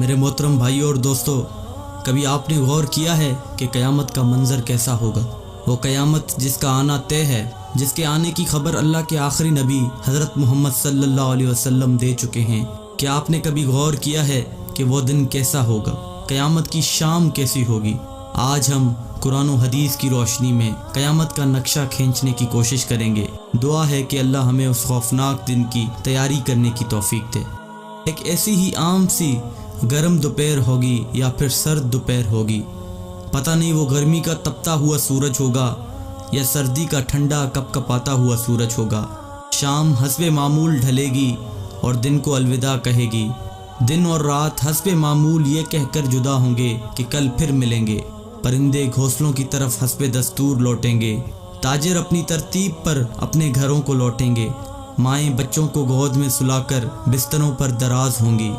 میرے محترم بھائیوں اور دوستوں، کبھی آپ نے غور کیا ہے کہ قیامت کا منظر کیسا ہوگا؟ وہ قیامت جس کا آنا طے ہے، جس کے آنے کی خبر اللہ کے آخری نبی حضرت محمد صلی اللہ علیہ وسلم دے چکے ہیں۔ کیا آپ نے کبھی غور کیا ہے کہ وہ دن کیسا ہوگا؟ قیامت کی شام کیسی ہوگی؟ آج ہم قرآن و حدیث کی روشنی میں قیامت کا نقشہ کھینچنے کی کوشش کریں گے۔ دعا ہے کہ اللہ ہمیں اس خوفناک دن کی تیاری کرنے کی توفیق دے۔ ایک ایسی ہی عام سی گرم دوپہر ہوگی یا پھر سرد دوپہر ہوگی، پتہ نہیں وہ گرمی کا تپتا ہوا سورج ہوگا یا سردی کا ٹھنڈا کپ کپاتا ہوا سورج ہوگا۔ شام حسب معمول ڈھلے گی اور دن کو الوداع کہے گی۔ دن اور رات حسب معمول یہ کہہ کر جدا ہوں گے کہ کل پھر ملیں گے۔ پرندے گھونسلوں کی طرف حسب دستور لوٹیں گے۔ تاجر اپنی ترتیب پر اپنے گھروں کو لوٹیں گے۔ مائیں بچوں کو گود میں سلا کر بستروں پر دراز ہوں گی۔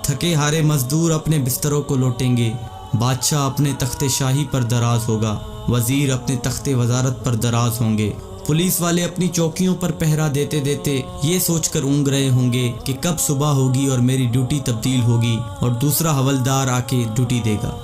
تھکے ہارے مزدور اپنے بستروں کو لوٹیں گے۔ بادشاہ اپنے تخت شاہی پر دراز ہوگا۔ وزیر اپنے تخت وزارت پر دراز ہوں گے۔ پولیس والے اپنی چوکیوں پر پہرا دیتے دیتے یہ سوچ کر اونگ رہے ہوں گے کہ کب صبح ہوگی اور میری ڈیوٹی تبدیل ہوگی اور دوسرا حوالدار آ کے ڈیوٹی دے گا۔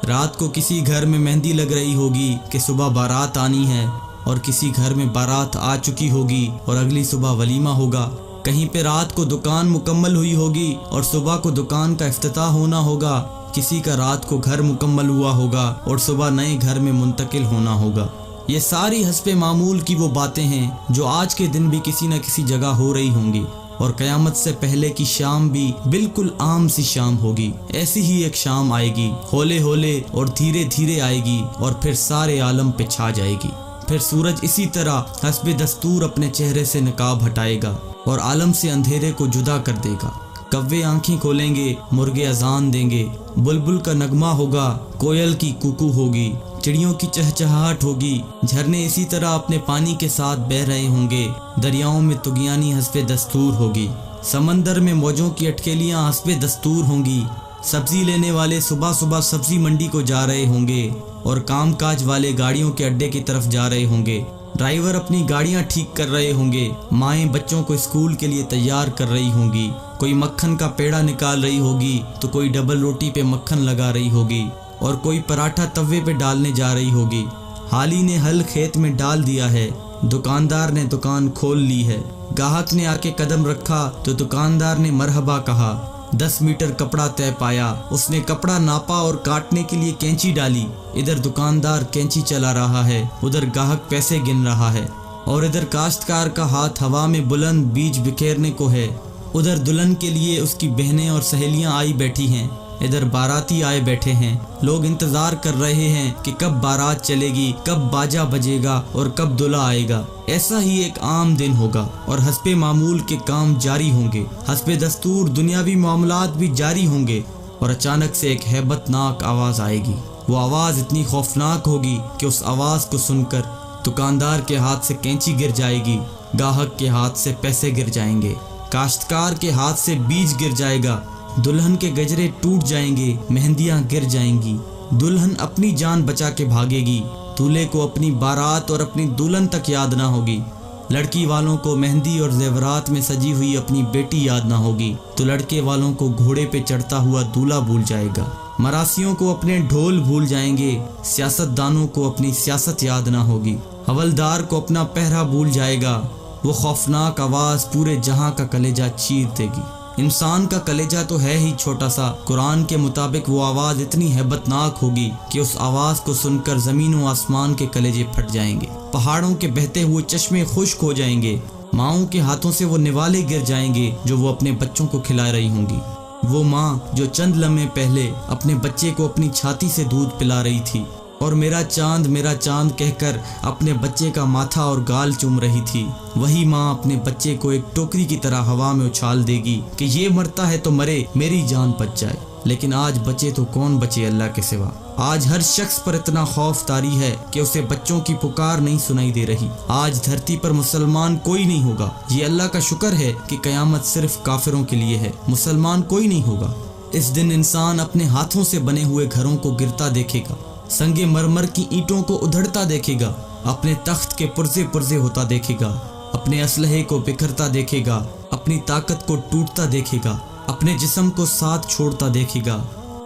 رات کو کسی گھر میں مہندی لگ رہی ہوگی کہ صبح بارات آنی ہے، اور کسی گھر میں بارات آ چکی ہوگی اور اگلی صبح ولیمہ ہوگا۔ کہیں پہ رات کو دکان مکمل ہوئی ہوگی اور صبح کو دکان کا افتتاح ہونا ہوگا۔ کسی کا رات کو گھر مکمل ہوا ہوگا اور صبح نئے گھر میں منتقل ہونا ہوگا۔ یہ ساری حسب معمول کی وہ باتیں ہیں جو آج کے دن بھی کسی نہ کسی جگہ ہو رہی ہوں گی، اور قیامت سے پہلے کی شام بھی بالکل عام سی شام ہوگی۔ ایسی ہی ایک شام آئے گی، ہولے ہولے اور دھیرے دھیرے آئے گی اور پھر سارے عالم پہ چھا جائے گی۔ پھر سورج اسی طرح حسب دستور اپنے چہرے سے نقاب ہٹائے گا اور عالم سے اندھیرے کو جدا کر دے گا۔ کوے آنکھیں کھولیں گے، مرغے اذان دیں گے، بلبل کا نغمہ ہوگا، کوئل کی کوکو ہوگی، چڑیوں کی چہچہاہٹ ہوگی، جھرنے اسی طرح اپنے پانی کے ساتھ بہہ رہے ہوں گے، دریاؤں میں طغیانی حسب دستور ہوگی، سمندر میں موجوں کی اٹکیلیاں حسب دستور ہوں گی، سبزی لینے والے صبح صبح سبزی منڈی کو جا رہے ہوں گے اور کام کاج والے گاڑیوں کے اڈے کی طرف جا رہے ہوں گے، ڈرائیور اپنی گاڑیاں ٹھیک کر رہے ہوں گے، مائیں بچوں کو اسکول کے لیے تیار کر رہی ہوں گی، کوئی مکھن کا پیڑا نکال رہی ہوگی تو کوئی ڈبل روٹی پہ مکھن لگا رہی ہوگی اور کوئی پراٹھا توے پہ ڈالنے جا رہی ہوگی۔ حالی نے ہل کھیت میں ڈال دیا ہے، دکاندار نے دکان کھول لی ہے، گاہک نے آ کے قدم رکھا تو دکاندار نے مرحبا کہا۔ 10 میٹر کپڑا طے پایا، اس نے کپڑا ناپا اور کاٹنے کے لیے کینچی ڈالی۔ ادھر دکاندار کینچی چلا رہا ہے، ادھر گاہک پیسے گن رہا ہے، اور ادھر کاشتکار کا ہاتھ ہوا میں بلند بیج بکھیرنے کو ہے۔ ادھر دلہن کے لیے اس کی بہنیں اور سہیلیاں آئی بیٹھی ہیں، ادھر باراتی آئے بیٹھے ہیں۔ لوگ انتظار کر رہے ہیں کہ کب بارات چلے گی، کب باجا بجے گا اور کب دلہا آئے گا۔ ایسا ہی ایک عام دن ہوگا اور حسب معمول کے کام جاری ہوں گے، حسب دستور دنیاوی معاملات بھی جاری ہوں گے، اور اچانک سے ایک ہیبت ناک آواز آئے گی۔ وہ آواز اتنی خوفناک ہوگی کہ اس آواز کو سن کر دکاندار کے ہاتھ سے کینچی گر جائے گی، گاہک کے ہاتھ سے پیسے گر جائیں گے، کاشتکار کے ہاتھ سے بیج گر جائے گا، دلہن کے گجرے ٹوٹ جائیں گے، مہندیاں گر جائیں گی، دلہن اپنی جان بچا کے بھاگے گی، دولہے کو اپنی بارات اور اپنی دلہن تک یاد نہ ہوگی، لڑکی والوں کو مہندی اور زیورات میں سجی ہوئی اپنی بیٹی یاد نہ ہوگی تو لڑکے والوں کو گھوڑے پہ چڑھتا ہوا دولہا بھول جائے گا، مراسیوں کو اپنے ڈھول بھول جائیں گے، سیاست دانوں کو اپنی سیاست یاد نہ ہوگی، حوالدار کو اپنا پہرا بھول جائے گا۔ وہ خوفناک آواز پورے جہاں کا کلیجہ چیر دے گی۔ انسان کا کلیجہ تو ہے ہی چھوٹا سا، قرآن کے مطابق وہ آواز اتنی ہیبت ناک ہوگی کہ اس آواز کو سن کر زمین و آسمان کے کلیجے پھٹ جائیں گے، پہاڑوں کے بہتے ہوئے چشمے خشک ہو جائیں گے، ماؤں کے ہاتھوں سے وہ نوالے گر جائیں گے جو وہ اپنے بچوں کو کھلا رہی ہوں گی۔ وہ ماں جو چند لمحے پہلے اپنے بچے کو اپنی چھاتی سے دودھ پلا رہی تھی اور میرا چاند کہہ کر اپنے بچے کا ماتھا اور گال چوم رہی تھی، وہی ماں اپنے بچے کو ایک ٹوکری کی طرح ہوا میں اچھال دے گی کہ یہ مرتا ہے تو مرے، میری جان بچ جائے۔ لیکن آج بچے تو کون بچے اللہ کے سوا؟ آج ہر شخص پر اتنا خوف طاری ہے کہ اسے بچوں کی پکار نہیں سنائی دے رہی۔ آج دھرتی پر مسلمان کوئی نہیں ہوگا۔ یہ اللہ کا شکر ہے کہ قیامت صرف کافروں کے لیے ہے، مسلمان کوئی نہیں ہوگا۔ اس دن انسان اپنے ہاتھوں سے بنے ہوئے گھروں کو گرتا دیکھے گا، سنگ مرمر کی اینٹوں کو ادھڑتا دیکھے گا، اپنے تخت کے پرزے پرزے ہوتا دیکھے گا، اپنے اسلحے کو بکھرتا دیکھے گا، اپنی طاقت کو ٹوٹتا دیکھے گا، اپنے جسم کو ساتھ چھوڑتا دیکھے گا،